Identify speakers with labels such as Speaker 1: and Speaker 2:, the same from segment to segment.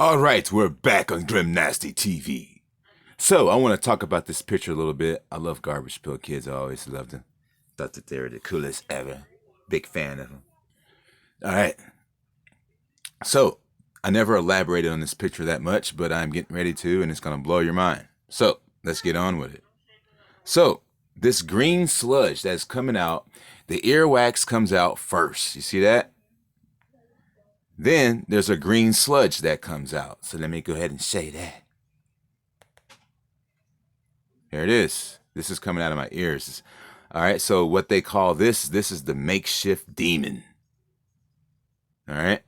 Speaker 1: All right, we're back on Grimnasty TV. So I want to talk about this picture a little bit. I love Garbage Pail Kids. I always loved them. Thought that they were the coolest ever. Big fan of them. All right. So I never elaborated on this picture that much, but I'm getting ready to, and it's going to blow your mind. So let's get on with it. So this green sludge that's coming out, the earwax comes out first. You see that? Then there's a green sludge that comes out. So let me go ahead and say that. There it is. This is coming out of my ears. All right, so what they call this is the makeshift demon. All right.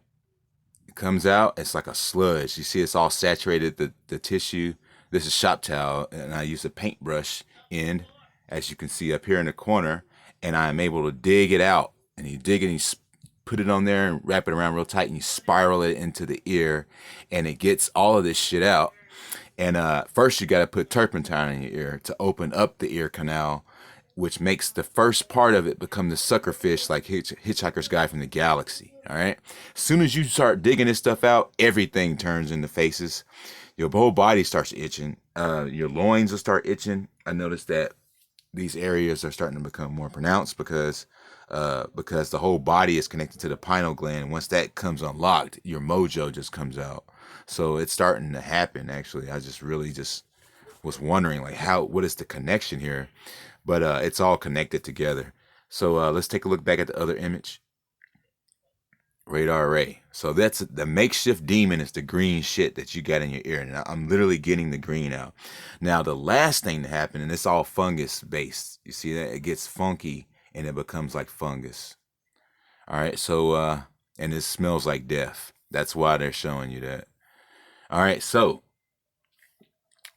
Speaker 1: It comes out, it's like a sludge. You see it's all saturated, the tissue. This is shop towel, and I use a paintbrush end, as you can see up here in the corner, and I'm able to dig it out. And you dig it and you put it on there and wrap it around real tight, and you spiral it into the ear, and it gets all of this shit out. And first you got to put turpentine in your ear to open up the ear canal, which makes the first part of it become the sucker fish, like Hitchhiker's Guide from the Galaxy. All right. As soon as you start digging this stuff out, everything turns into faces. Your whole body starts itching. Your loins will start itching. I noticed that these areas are starting to become more pronounced because the whole body is connected to the pineal gland. Once that comes unlocked, your mojo just comes out. So it's starting to happen. Actually, I just really just was wondering, like, what is the connection here? But it's all connected together. So let's take a look back at the other image. Radar array. So that's the makeshift demon, is the green shit that you got in your ear. And I'm literally getting the green out. Now, the last thing to happen, and it's all fungus based. You see that? It gets funky and it becomes like fungus. All right. So, and it smells like death. That's why they're showing you that. All right. So,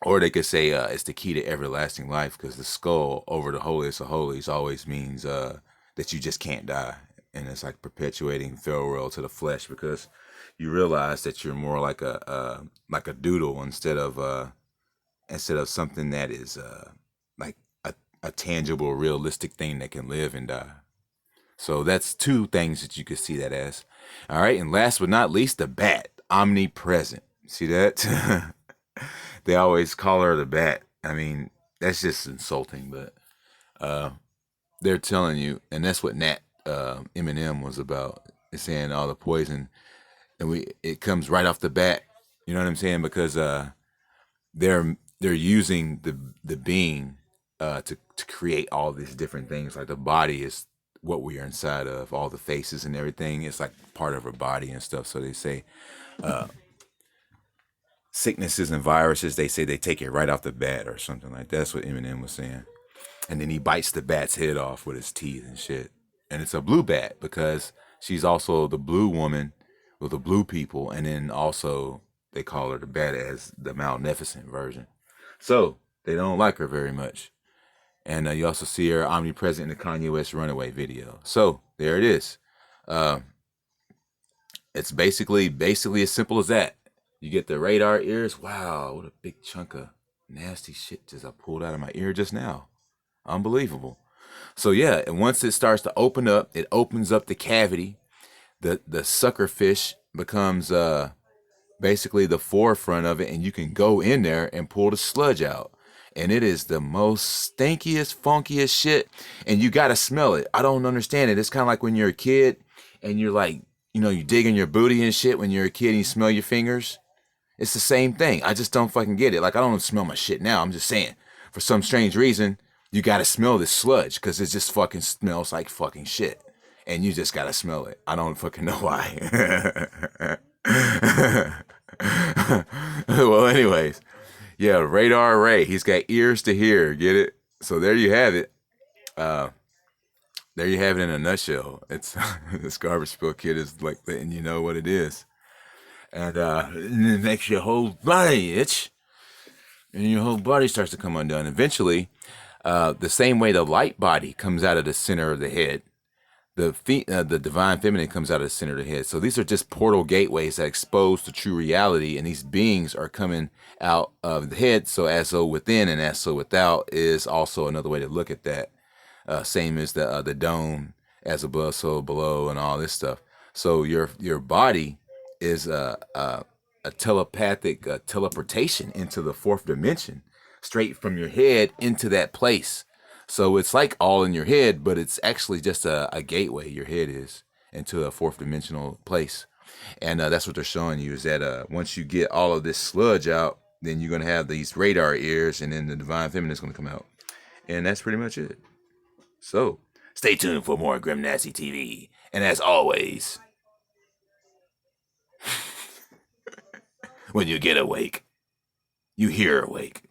Speaker 1: or they could say it's the key to everlasting life, because the skull over the holiest of holies always means that you just can't die. And it's like perpetuating farewell to the flesh, because you realize that you're more like a doodle instead of something that is like a tangible, realistic thing that can live and die. So that's two things that you could see that as. All right, and last but not least, the bat, omnipresent. See that? They always call her the bat. I mean, that's just insulting, but they're telling you, and that's what Eminem was about. It's saying all the poison, and it comes right off the bat. You know what I'm saying? Because they're using the being to create all these different things. Like the body is what we are inside of, all the faces and everything. It's like part of our body and stuff. So they say sicknesses and viruses, they say they take it right off the bat or something like that. That's what Eminem was saying. And then he bites the bat's head off with his teeth and shit. And it's a blue bat because she's also the blue woman with the blue people. And then also they call her the bat as the malnificent version. So they don't like her very much. And you also see her omnipresent in the Kanye West Runaway video. So there it is. It's basically as simple as that. You get the radar ears. Wow, what a big chunk of nasty shit just I pulled out of my ear just now. Unbelievable. So yeah, and once it starts to open up, it opens up the cavity. The sucker fish becomes basically the forefront of it, and you can go in there and pull the sludge out. And it is the most stinkiest, funkiest shit. And you gotta smell it. I don't understand it. It's kind of like when you're a kid and you're like, you dig in your booty and shit when you're a kid and you smell your fingers. It's the same thing. I just don't fucking get it. Like, I don't smell my shit now. I'm just saying, for some strange reason, you gotta smell this sludge because it just fucking smells like fucking shit. And you just gotta smell it. I don't fucking know why. Well, anyways. Yeah, Radar Ray. He's got ears to hear. Get it? So there you have it. There you have it in a nutshell. It's this Garbage Pail Kid is like letting you know what it is. And it makes your whole body itch. And your whole body starts to come undone. Eventually, the same way the light body comes out of the center of the head, the divine feminine comes out of the center of the head. So these are just portal gateways that expose the true reality, and these beings are coming out of the head. So as so within and as so without is also another way to look at that. Same as the dome, as above so below, and all this stuff. So your body is a a telepathic teleportation into the fourth dimension, straight from your head into that place. So it's like all in your head, but it's actually just a gateway. Your head is into a fourth dimensional place, and that's what they're showing you is that once you get all of this sludge out, then you're gonna have these radar ears, and then the divine feminine is gonna come out, and that's pretty much it. So stay tuned for more Grimnasty TV, and as always, when you get awake, you hear awake.